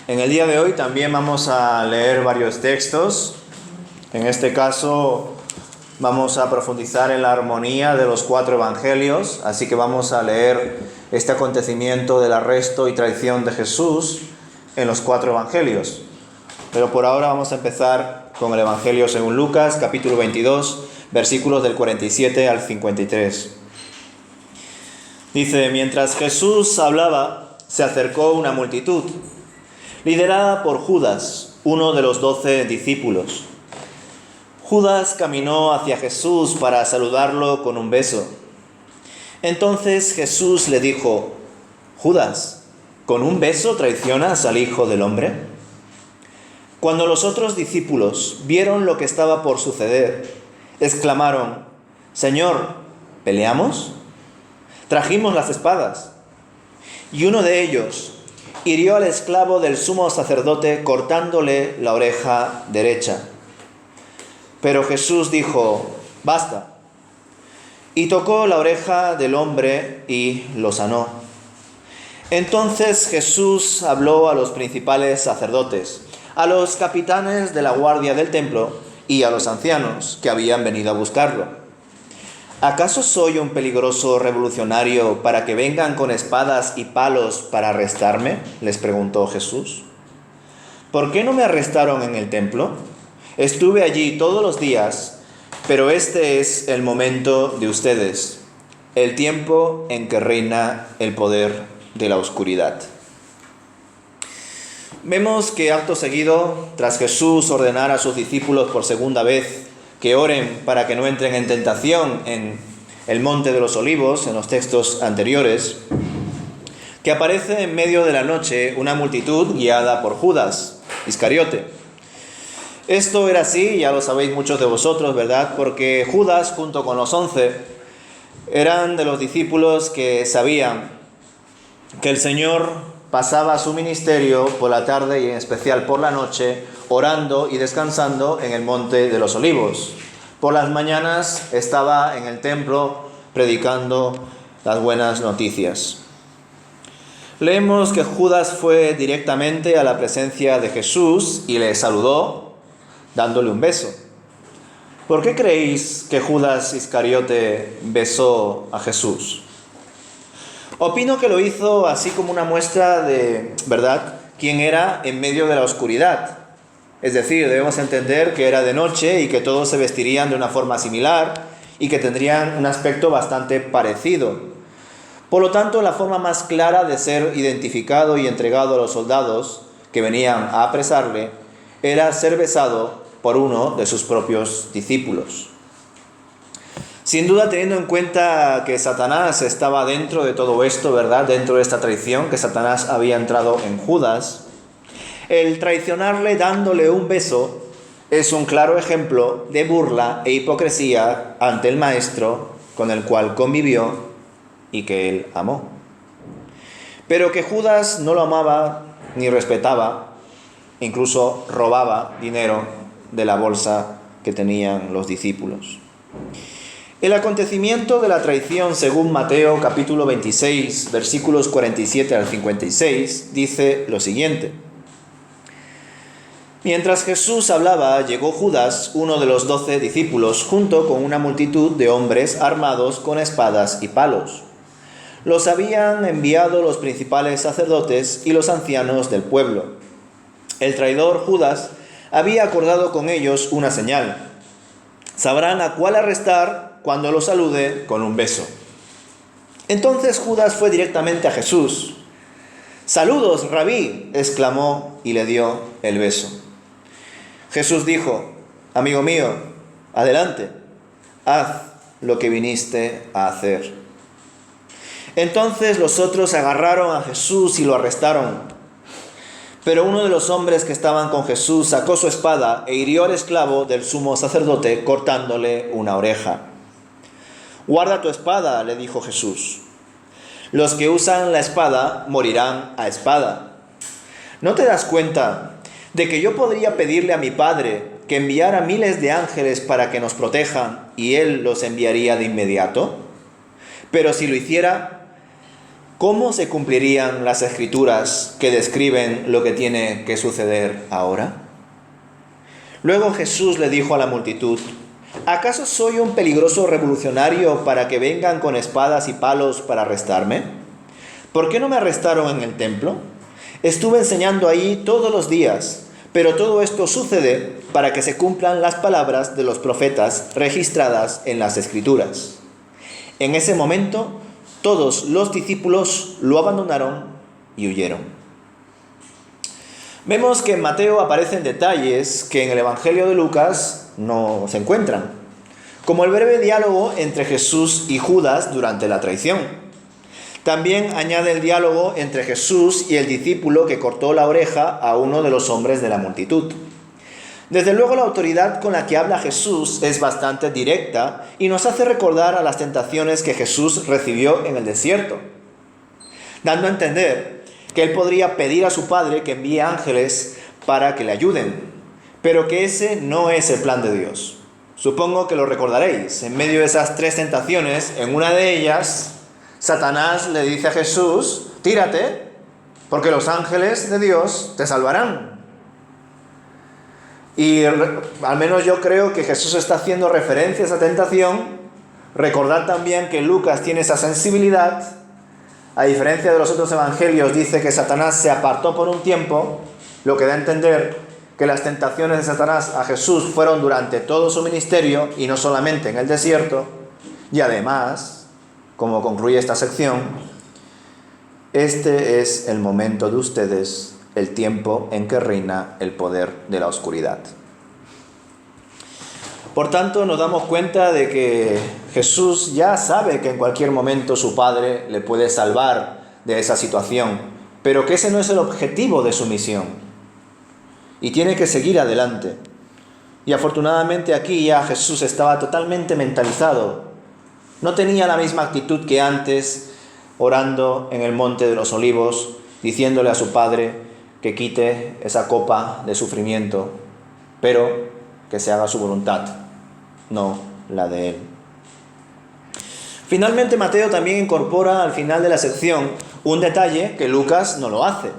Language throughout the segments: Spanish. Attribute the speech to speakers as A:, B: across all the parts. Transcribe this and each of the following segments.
A: En el día de hoy también vamos a leer varios textos. En este caso vamos a profundizar en la armonía de los 4 evangelios, así que vamos a leer este acontecimiento del arresto y traición de Jesús en los 4 evangelios. Pero por ahora vamos a empezar con el Evangelio según Lucas, capítulo 22, versículos del 47 al 53. Dice: mientras Jesús hablaba, se acercó una multitud, liderada por Judas, uno de los 12 discípulos. Judas caminó hacia Jesús para saludarlo con un beso. Entonces Jesús le dijo: Judas, ¿con un beso traicionas al Hijo del Hombre? Cuando los otros discípulos vieron lo que estaba por suceder, exclamaron: Señor, ¿peleamos? Trajimos las espadas. Y uno de ellos hirió al esclavo del sumo sacerdote cortándole la oreja derecha. Pero Jesús dijo: basta. Y tocó la oreja del hombre y lo sanó. Entonces Jesús habló a los principales sacerdotes, a los capitanes de la guardia del templo y a los ancianos que habían venido a buscarlo. ¿Acaso soy un peligroso revolucionario para que vengan con espadas y palos para arrestarme?, les preguntó Jesús. ¿Por qué no me arrestaron en el templo? Estuve allí todos los días, pero este es el momento de ustedes, el tiempo en que reina el poder de la oscuridad. Vemos que acto seguido, tras Jesús ordenar a sus discípulos por segunda vez que oren para que no entren en tentación en el Monte de los Olivos, en los textos anteriores, que aparece en medio de la noche una multitud guiada por Judas Iscariote. Esto era así, ya lo sabéis muchos de vosotros, ¿verdad? Porque Judas, junto con los 11, eran de los discípulos que sabían que el Señor pasaba su ministerio por la tarde y en especial por la noche, orando y descansando en el Monte de los Olivos. Por las mañanas estaba en el templo predicando las buenas noticias. Leemos que Judas fue directamente a la presencia de Jesús y le saludó dándole un beso. ¿Por qué creéis que Judas Iscariote besó a Jesús? Opino que lo hizo así como una muestra de, ¿verdad?, quién era en medio de la oscuridad. Es decir, debemos entender que era de noche y que todos se vestirían de una forma similar y que tendrían un aspecto bastante parecido. Por lo tanto, la forma más clara de ser identificado y entregado a los soldados que venían a apresarle era ser besado por uno de sus propios discípulos. Sin duda, teniendo en cuenta que Satanás estaba dentro de todo esto, ¿verdad?, dentro de esta traición, que Satanás había entrado en Judas, el traicionarle dándole un beso es un claro ejemplo de burla e hipocresía ante el Maestro con el cual convivió y que él amó. Pero que Judas no lo amaba ni respetaba, incluso robaba dinero de la bolsa que tenían los discípulos. El acontecimiento de la traición, según Mateo capítulo 26, versículos 47 al 56, dice lo siguiente: mientras Jesús hablaba, llegó Judas, uno de los 12 discípulos, junto con una multitud de hombres armados con espadas y palos. Los habían enviado los principales sacerdotes y los ancianos del pueblo. El traidor Judas había acordado con ellos una señal. Sabrán a cuál arrestar cuando lo salude con un beso. Entonces Judas fue directamente a Jesús. «Saludos, Rabí», exclamó y le dio el beso. Jesús dijo: «Amigo mío, adelante, haz lo que viniste a hacer». Entonces los otros agarraron a Jesús y lo arrestaron. Pero uno de los hombres que estaban con Jesús sacó su espada e hirió al esclavo del sumo sacerdote cortándole una oreja. «Guarda tu espada», le dijo Jesús. «Los que usan la espada morirán a espada. ¿No te das cuenta de que yo podría pedirle a mi Padre que enviara miles de ángeles para que nos protejan y Él los enviaría de inmediato? Pero si lo hiciera, ¿cómo se cumplirían las escrituras que describen lo que tiene que suceder ahora? Luego Jesús le dijo a la multitud: ¿acaso soy un peligroso revolucionario para que vengan con espadas y palos para arrestarme? ¿Por qué no me arrestaron en el templo? Estuve enseñando ahí todos los días, pero todo esto sucede para que se cumplan las palabras de los profetas registradas en las Escrituras. En ese momento, todos los discípulos lo abandonaron y huyeron. Vemos que en Mateo aparecen detalles que en el Evangelio de Lucas no se encuentran, como el breve diálogo entre Jesús y Judas durante la traición. También añade el diálogo entre Jesús y el discípulo que cortó la oreja a uno de los hombres de la multitud. Desde luego la autoridad con la que habla Jesús es bastante directa y nos hace recordar a las tentaciones que Jesús recibió en el desierto, dando a entender que él podría pedir a su Padre que envíe ángeles para que le ayuden, pero que ese no es el plan de Dios. Supongo que lo recordaréis. En medio de esas 3 tentaciones, en una de ellas, Satanás le dice a Jesús: tírate, porque los ángeles de Dios te salvarán. Y al menos yo creo que Jesús está haciendo referencia a esa tentación. Recordad también que Lucas tiene esa sensibilidad. A diferencia de los otros evangelios, dice que Satanás se apartó por un tiempo, lo que da a entender que las tentaciones de Satanás a Jesús fueron durante todo su ministerio y no solamente en el desierto. Y además, como concluye esta sección, este es el momento de ustedes, el tiempo en que reina el poder de la oscuridad. Por tanto, nos damos cuenta de que Jesús ya sabe que en cualquier momento su Padre le puede salvar de esa situación, pero que ese no es el objetivo de su misión. Y tiene que seguir adelante. Y afortunadamente aquí ya Jesús estaba totalmente mentalizado. No tenía la misma actitud que antes, orando en el Monte de los Olivos, diciéndole a su Padre que quite esa copa de sufrimiento, pero que se haga su voluntad, no la de él. Finalmente, Mateo también incorpora al final de la sección un detalle que Lucas no lo hace,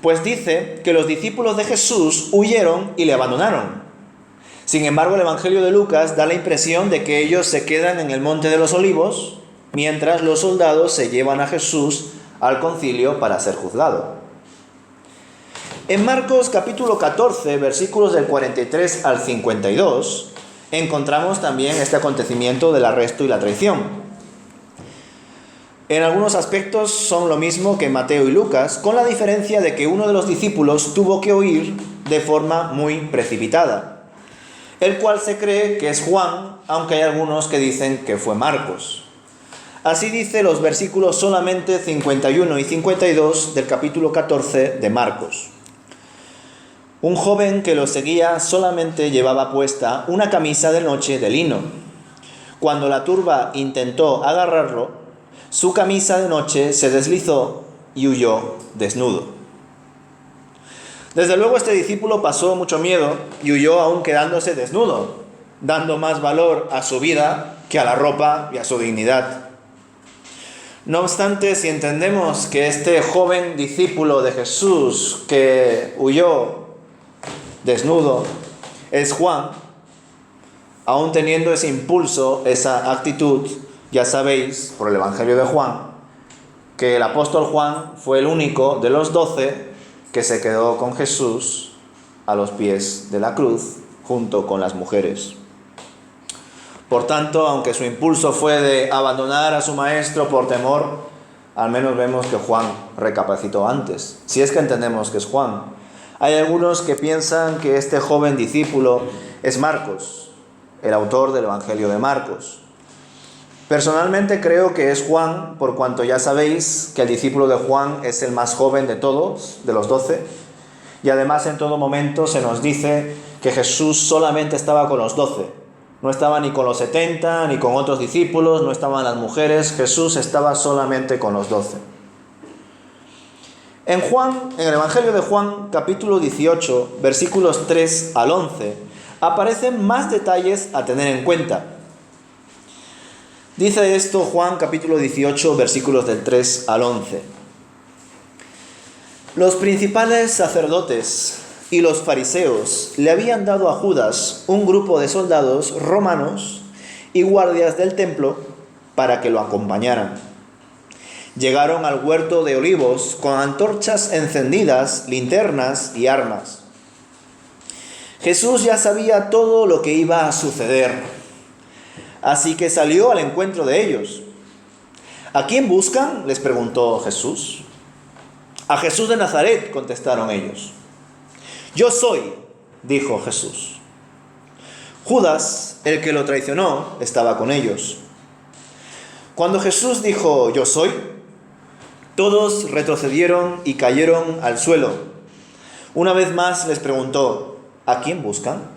A: pues dice que los discípulos de Jesús huyeron y le abandonaron. Sin embargo, el Evangelio de Lucas da la impresión de que ellos se quedan en el Monte de los Olivos, mientras los soldados se llevan a Jesús al concilio para ser juzgado. En Marcos capítulo 14, versículos del 43 al 52, encontramos también este acontecimiento del arresto y la traición. En algunos aspectos son lo mismo que en Mateo y Lucas, con la diferencia de que uno de los discípulos tuvo que huir de forma muy precipitada, el cual se cree que es Juan, aunque hay algunos que dicen que fue Marcos. Así dice los versículos solamente 51 y 52 del capítulo 14 de Marcos. Un joven que lo seguía solamente llevaba puesta una camisa de noche de lino. Cuando la turba intentó agarrarlo, su camisa de noche se deslizó y huyó desnudo. Desde luego este discípulo pasó mucho miedo y huyó aún quedándose desnudo, dando más valor a su vida que a la ropa y a su dignidad. No obstante, si entendemos que este joven discípulo de Jesús que huyó desnudo es Juan, aún teniendo ese impulso, esa actitud, ya sabéis por el Evangelio de Juan que el apóstol Juan fue el único de los 12 que se quedó con Jesús a los pies de la cruz junto con las mujeres. Por tanto, aunque su impulso fue de abandonar a su maestro por temor, al menos vemos que Juan recapacitó antes, si es que entendemos que es Juan. Hay algunos que piensan que este joven discípulo es Marcos, el autor del Evangelio de Marcos. Personalmente creo que es Juan, por cuanto ya sabéis que el discípulo de Juan es el más joven de todos, de los 12, y además en todo momento se nos dice que Jesús solamente estaba con los 12. No estaba ni con los 70, ni con otros discípulos, no estaban las mujeres, Jesús estaba solamente con los 12. En el Evangelio de Juan, capítulo 18, versículos 3 al 11, aparecen más detalles a tener en cuenta. Dice esto Juan capítulo 18, versículos del 3 al 11. Los principales sacerdotes y los fariseos le habían dado a Judas un grupo de soldados romanos y guardias del templo para que lo acompañaran. Llegaron al huerto de Olivos con antorchas encendidas, linternas y armas. Jesús ya sabía todo lo que iba a suceder, así que salió al encuentro de ellos. ¿A quién buscan?, les preguntó Jesús. A Jesús de Nazaret, contestaron ellos. Yo soy, dijo Jesús. Judas, el que lo traicionó, estaba con ellos. Cuando Jesús dijo, yo soy, todos retrocedieron y cayeron al suelo. Una vez más les preguntó, ¿a quién buscan?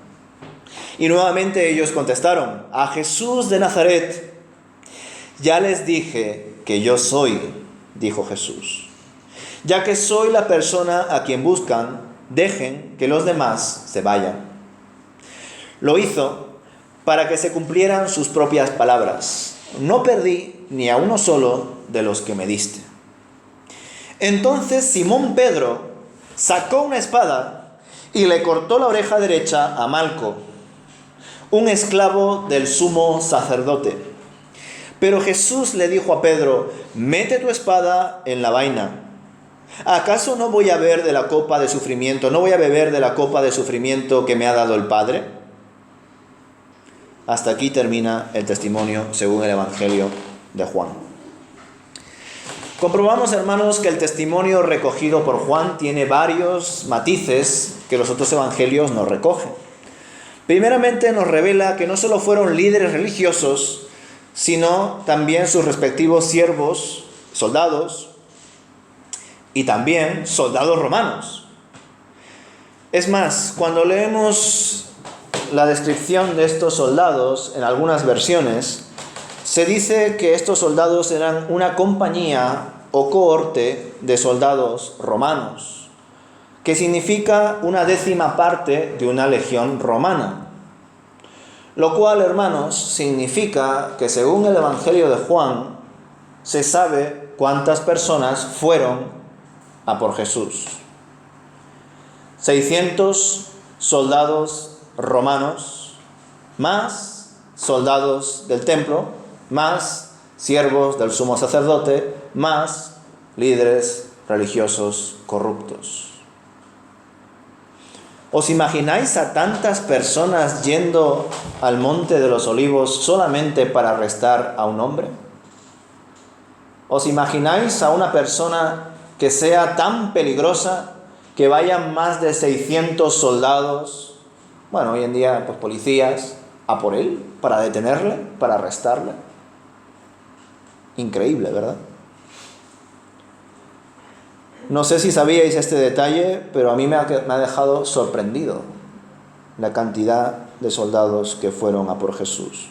A: Y nuevamente ellos contestaron, a Jesús de Nazaret. Ya les dije que yo soy, dijo Jesús. Ya que soy la persona a quien buscan, dejen que los demás se vayan. Lo hizo para que se cumplieran sus propias palabras. No perdí ni a uno solo de los que me diste. Entonces Simón Pedro sacó una espada y le cortó la oreja derecha a Malco, un esclavo del sumo sacerdote. Pero Jesús le dijo a Pedro, mete tu espada en la vaina. ¿Acaso no voy a beber de la copa de sufrimiento que me ha dado el Padre? Hasta aquí termina el testimonio según el Evangelio de Juan. Comprobamos, hermanos, que el testimonio recogido por Juan tiene varios matices que los otros evangelios no recogen. Primeramente nos revela que no solo fueron líderes religiosos, sino también sus respectivos siervos, soldados, y también soldados romanos. Es más, cuando leemos la descripción de estos soldados en algunas versiones, se dice que estos soldados eran una compañía o cohorte de soldados romanos, que significa una 10ª parte de una legión romana. Lo cual, hermanos, significa que según el Evangelio de Juan, se sabe cuántas personas fueron a por Jesús. 600 soldados romanos, más soldados del templo, más siervos del sumo sacerdote, más líderes religiosos corruptos. ¿Os imagináis a tantas personas yendo al Monte de los Olivos solamente para arrestar a un hombre? ¿Os imagináis a una persona que sea tan peligrosa que vayan más de 600 soldados, hoy en día pues policías, a por él, para detenerle, para arrestarle? Increíble, ¿verdad? No sé si sabíais este detalle, pero a mí me ha dejado sorprendido la cantidad de soldados que fueron a por Jesús.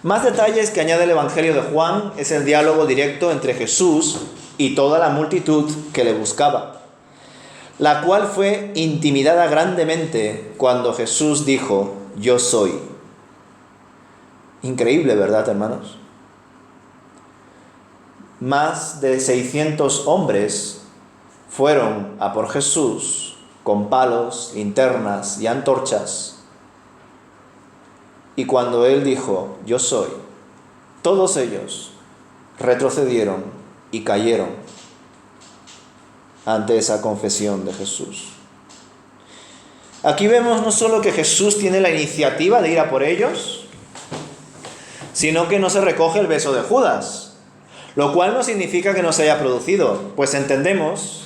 A: Más detalles que añade el Evangelio de Juan es el diálogo directo entre Jesús y toda la multitud que le buscaba, la cual fue intimidada grandemente cuando Jesús dijo, yo soy. Increíble, ¿verdad, hermanos? Más de 600 hombres fueron a por Jesús con palos, linternas y antorchas. Y cuando él dijo, yo soy, todos ellos retrocedieron y cayeron ante esa confesión de Jesús. Aquí vemos no solo que Jesús tiene la iniciativa de ir a por ellos, sino que no se recoge el beso de Judas, lo cual no significa que no se haya producido, pues entendemos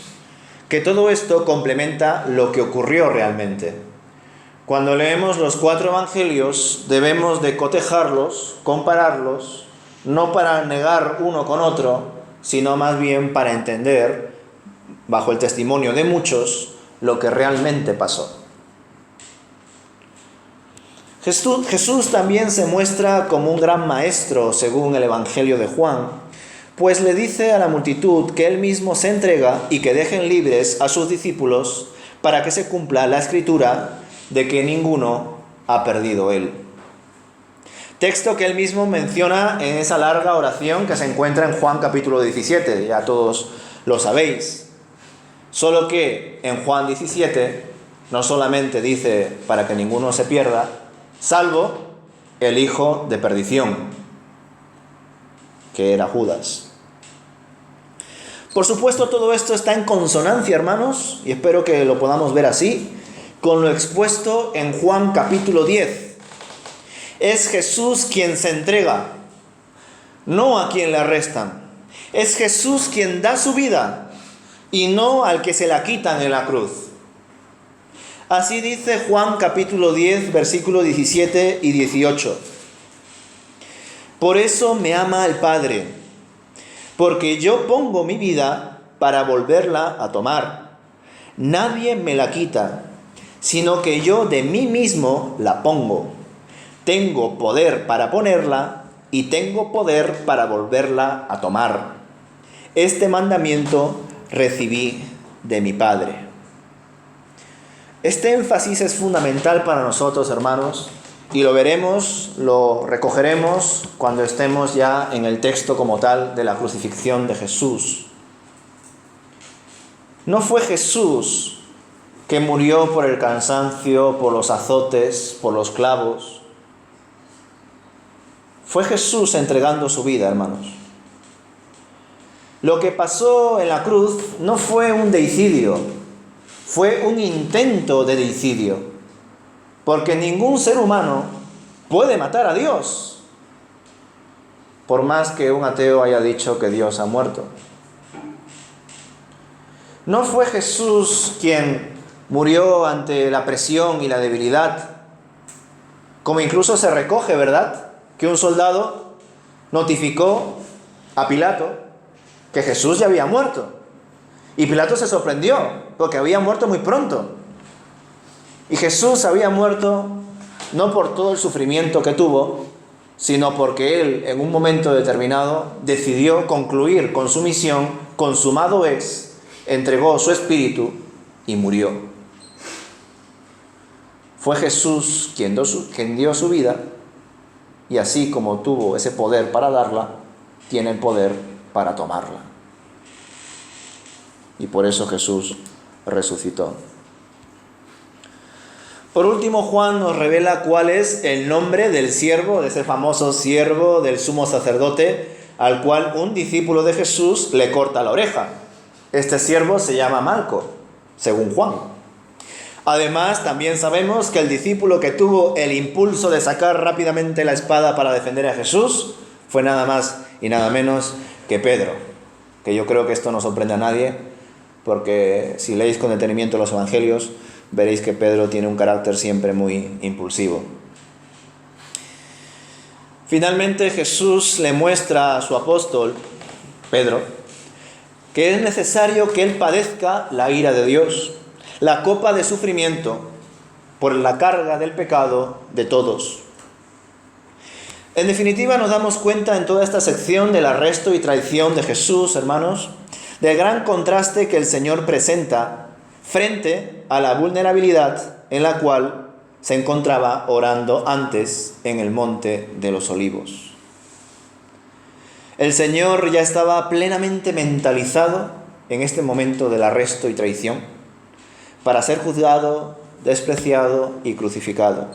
A: que todo esto complementa lo que ocurrió realmente. Cuando leemos los 4 evangelios debemos de cotejarlos, compararlos, no para negar uno con otro, sino más bien para entender, bajo el testimonio de muchos, lo que realmente pasó. Jesús también se muestra como un gran maestro, según el Evangelio de Juan, pues le dice a la multitud que él mismo se entrega y que dejen libres a sus discípulos para que se cumpla la escritura de que ninguno ha perdido él. Texto que él mismo menciona en esa larga oración que se encuentra en Juan capítulo 17, ya todos lo sabéis. Solo que en Juan 17 no solamente dice para que ninguno se pierda, salvo el hijo de perdición, que era Judas. Por supuesto, todo esto está en consonancia, hermanos, y espero que lo podamos ver así, con lo expuesto en Juan capítulo 10. Es Jesús quien se entrega, no a quien le arrestan. Es Jesús quien da su vida y no al que se la quitan en la cruz. Así dice Juan capítulo 10, versículos 17 y 18. Por eso me ama el Padre, porque yo pongo mi vida para volverla a tomar. Nadie me la quita, sino que yo de mí mismo la pongo. Tengo poder para ponerla y tengo poder para volverla a tomar. Este mandamiento recibí de mi Padre. Este énfasis es fundamental para nosotros, hermanos, y lo veremos, lo recogeremos cuando estemos ya en el texto como tal de la crucifixión de Jesús. No fue Jesús que murió por el cansancio, por los azotes, por los clavos. Fue Jesús entregando su vida, hermanos. Lo que pasó en la cruz no fue un deicidio, fue un intento de deicidio, porque ningún ser humano puede matar a Dios, por más que un ateo haya dicho que Dios ha muerto. No fue Jesús quien murió ante la presión y la debilidad, como incluso se recoge, ¿verdad?, que un soldado notificó a Pilato que Jesús ya había muerto. Y Pilato se sorprendió, porque había muerto muy pronto. Y Jesús había muerto no por todo el sufrimiento que tuvo, sino porque él, en un momento determinado, decidió concluir con su misión, consumado es, entregó su espíritu y murió. Fue Jesús quien dio su vida, y así como tuvo ese poder para darla, tiene el poder para tomarla. Y por eso Jesús resucitó. Por último, Juan nos revela cuál es el nombre del siervo, de ese famoso siervo del sumo sacerdote, al cual un discípulo de Jesús le corta la oreja. Este siervo se llama Malco, según Juan. Además, también sabemos que el discípulo que tuvo el impulso de sacar rápidamente la espada para defender a Jesús fue nada más y nada menos que Pedro. Que yo creo que esto no sorprende a nadie, porque si leéis con detenimiento los evangelios, veréis que Pedro tiene un carácter siempre muy impulsivo. Finalmente, Jesús le muestra a su apóstol, Pedro, que es necesario que él padezca la ira de Dios, la copa de sufrimiento, por la carga del pecado de todos. En definitiva, nos damos cuenta en toda esta sección del arresto y traición de Jesús, hermanos, del gran contraste que el Señor presenta frente a la vulnerabilidad en la cual se encontraba orando antes en el Monte de los Olivos. El Señor ya estaba plenamente mentalizado en este momento del arresto y traición para ser juzgado, despreciado y crucificado.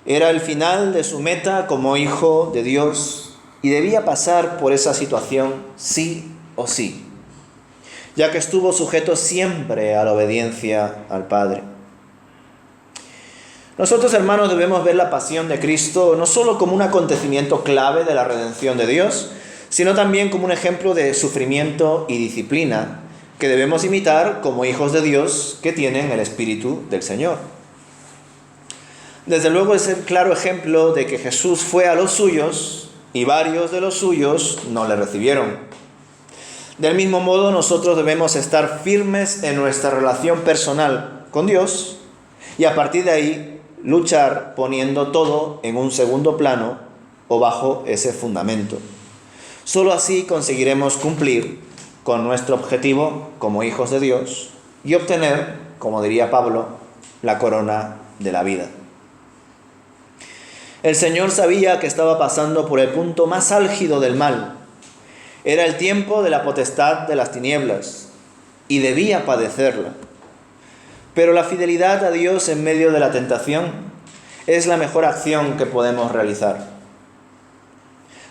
A: Era el final de su meta como hijo de Dios y debía pasar por esa situación sí o sí, ya que estuvo sujeto siempre a la obediencia al Padre. Nosotros, hermanos, debemos ver la pasión de Cristo no solo como un acontecimiento clave de la redención de Dios, sino también como un ejemplo de sufrimiento y disciplina que debemos imitar como hijos de Dios que tienen el Espíritu del Señor. Desde luego es el claro ejemplo de que Jesús fue a los suyos y varios de los suyos no le recibieron. Del mismo modo, nosotros debemos estar firmes en nuestra relación personal con Dios y a partir de ahí luchar poniendo todo en un segundo plano o bajo ese fundamento. Solo así conseguiremos cumplir con nuestro objetivo como hijos de Dios y obtener, como diría Pablo, la corona de la vida. El Señor sabía que estaba pasando por el punto más álgido del mal. Era el tiempo de la potestad de las tinieblas y debía padecerla. Pero la fidelidad a Dios en medio de la tentación es la mejor acción que podemos realizar.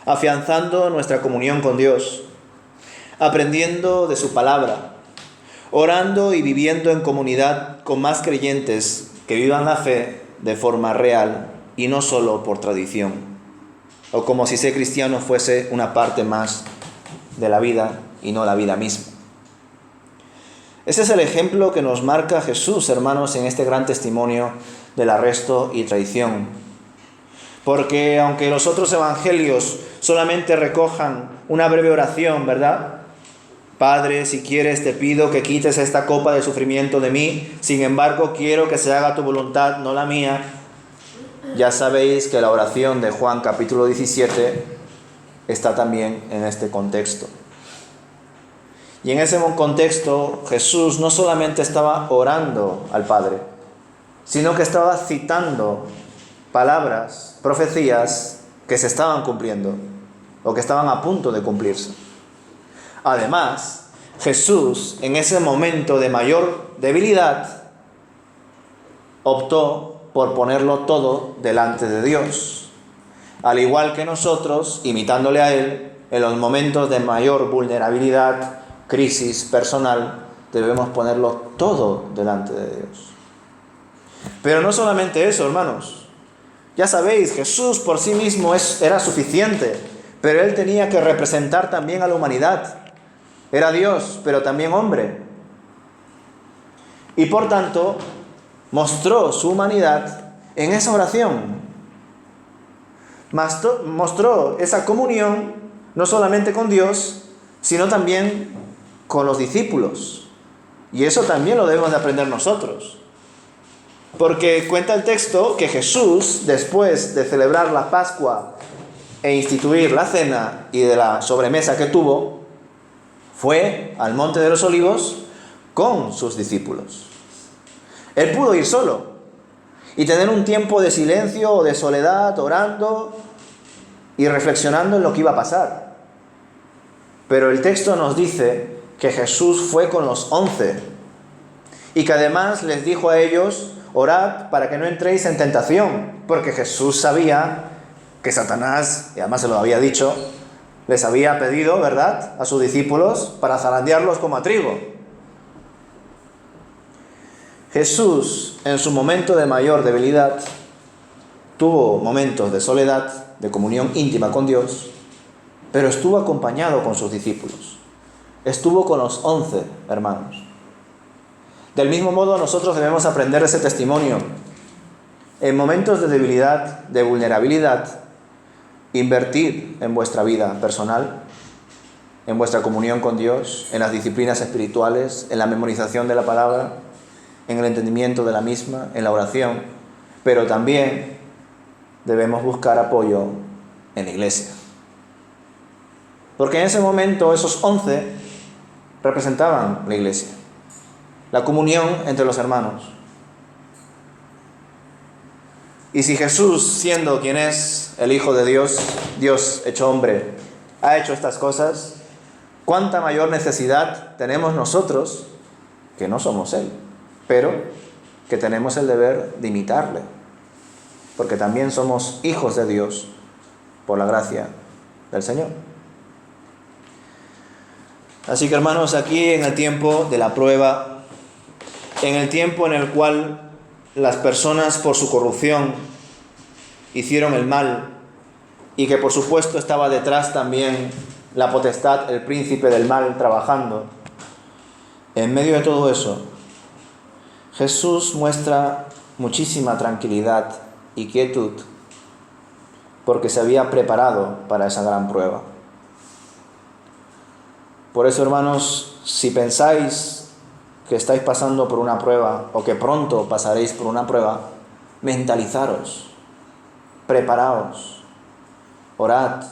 A: Afianzando nuestra comunión con Dios, aprendiendo de su palabra, orando y viviendo en comunidad con más creyentes que vivan la fe de forma real y no solo por tradición, o como si ser cristiano fuese una parte más de la vida y no la vida misma. Ese es el ejemplo que nos marca Jesús, hermanos, en este gran testimonio del arresto y traición. Porque aunque los otros evangelios solamente recojan una breve oración, ¿verdad? Padre, si quieres, te pido que quites esta copa de sufrimiento de mí. Sin embargo, quiero que se haga tu voluntad, no la mía. Ya sabéis que la oración de Juan capítulo 17 está también en este contexto. Y en ese contexto, Jesús no solamente estaba orando al Padre, sino que estaba citando palabras, profecías que se estaban cumpliendo o que estaban a punto de cumplirse. Además, Jesús, en ese momento de mayor debilidad, optó por ponerlo todo delante de Dios. Al igual que nosotros, imitándole a Él, en los momentos de mayor vulnerabilidad, crisis personal, debemos ponerlo todo delante de Dios. Pero no solamente eso, hermanos. Ya sabéis, Jesús por sí mismo era suficiente, pero Él tenía que representar también a la humanidad. Era Dios, pero también hombre. Y por tanto, mostró su humanidad en esa oración. Mostró esa comunión no solamente con Dios, sino también con los discípulos. Y eso también lo debemos de aprender nosotros. Porque cuenta el texto que Jesús, después de celebrar la Pascua e instituir la cena y de la sobremesa que tuvo, fue al Monte de los Olivos con sus discípulos. Él pudo ir solo y tener un tiempo de silencio o de soledad, orando y reflexionando en lo que iba a pasar. Pero el texto nos dice que Jesús fue con los 11 y que además les dijo a ellos: orad para que no entréis en tentación, porque Jesús sabía que Satanás, y además se lo había dicho, les había pedido, ¿verdad?, a sus discípulos para zarandearlos como a trigo. Jesús, en su momento de mayor debilidad, tuvo momentos de soledad, de comunión íntima con Dios, pero estuvo acompañado con sus discípulos. Estuvo con los 11 hermanos. Del mismo modo, nosotros debemos aprender ese testimonio. En momentos de debilidad, de vulnerabilidad, invertir en vuestra vida personal, en vuestra comunión con Dios, en las disciplinas espirituales, en la memorización de la palabra, en el entendimiento de la misma, en la oración, pero también debemos buscar apoyo en la iglesia. Porque en ese momento esos 11 representaban la iglesia, la comunión entre los hermanos. Y si Jesús, siendo quien es el Hijo de Dios, Dios hecho hombre, ha hecho estas cosas, ¿cuánta mayor necesidad tenemos nosotros, que no somos Él, pero que tenemos el deber de imitarle? Porque también somos hijos de Dios por la gracia del Señor. Así que, hermanos, aquí en el tiempo de la prueba, en el tiempo en el cual las personas por su corrupción hicieron el mal y que por supuesto estaba detrás también la potestad, el príncipe del mal trabajando, en medio de todo eso, Jesús muestra muchísima tranquilidad y quietud porque se había preparado para esa gran prueba. Por eso, hermanos, si pensáis que estáis pasando por una prueba o que pronto pasaréis por una prueba, mentalizaros, preparaos, orad,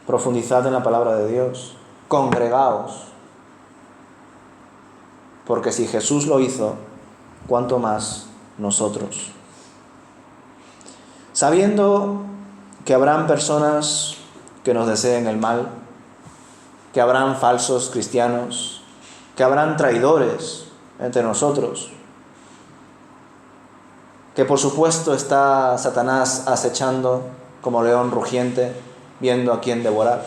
A: profundizad en la palabra de Dios, congregaos, porque si Jesús lo hizo, ¿cuánto más nosotros? sabiendo que habrán personas que nos deseen el mal, que habrán falsos cristianos, que habrán traidores entre nosotros, que por supuesto está Satanás acechando como león rugiente, viendo a quién devorar,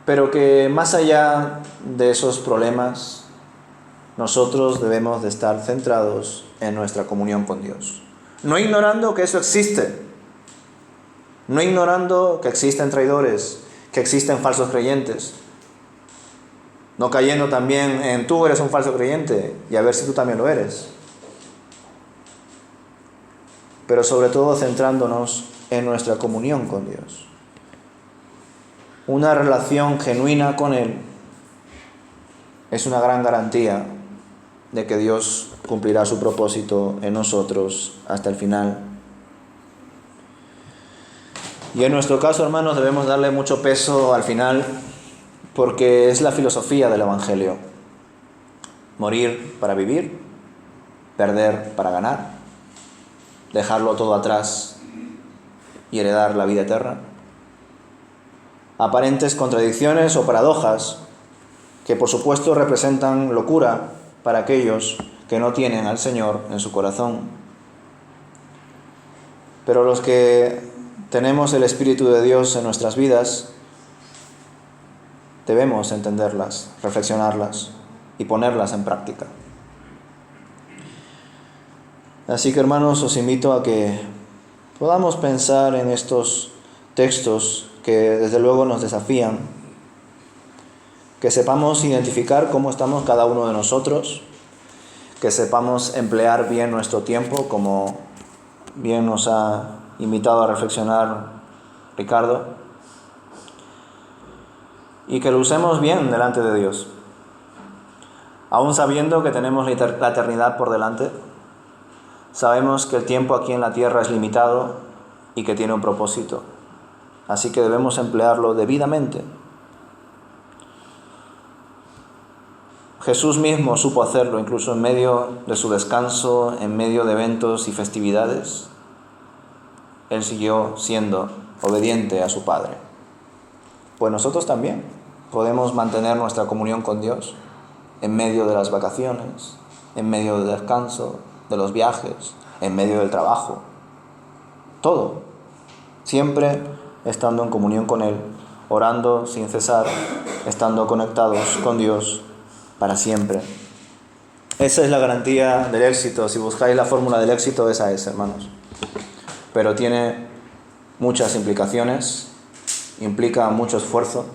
A: pero que más allá de esos problemas, nosotros debemos de estar centrados en nuestra comunión con Dios. No ignorando que eso existe, no ignorando que existen traidores, que existen falsos creyentes, no cayendo también en tú eres un falso creyente y a ver si tú también lo eres, pero sobre todo centrándonos en nuestra comunión con Dios. Una relación genuina con Él es una gran garantía de que Dios cumplirá su propósito en nosotros hasta el final. Y en nuestro caso, hermanos, debemos darle mucho peso al final, porque es la filosofía del Evangelio. Morir para vivir, perder para ganar, dejarlo todo atrás y heredar la vida eterna. Aparentes contradicciones o paradojas que por supuesto representan locura para aquellos que no tienen al Señor en su corazón. Pero los que tenemos el Espíritu de Dios en nuestras vidas, debemos entenderlas, reflexionarlas y ponerlas en práctica. Así que, hermanos, os invito a que podamos pensar en estos textos que desde luego nos desafían, que sepamos identificar cómo estamos cada uno de nosotros, que sepamos emplear bien nuestro tiempo, como bien nos ha invitado a reflexionar Ricardo, y que lo usemos bien delante de Dios, aún sabiendo que tenemos la eternidad por delante. Sabemos que el tiempo aquí en la tierra es limitado y que tiene un propósito, así que debemos emplearlo debidamente. Jesús mismo supo hacerlo, incluso en medio de su descanso, en medio de eventos y festividades. Él siguió siendo obediente a su Padre. Pues nosotros también podemos mantener nuestra comunión con Dios en medio de las vacaciones, en medio del descanso, de los viajes, en medio del trabajo. Todo. Siempre estando en comunión con Él, orando sin cesar, estando conectados con Dios para siempre. Esa es la garantía del éxito. Si buscáis la fórmula del éxito, esa es, hermanos. Pero tiene muchas implicaciones, implica mucho esfuerzo.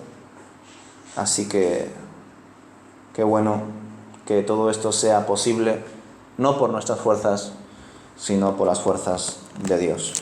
A: Así que qué bueno que todo esto sea posible, no por nuestras fuerzas, sino por las fuerzas de Dios.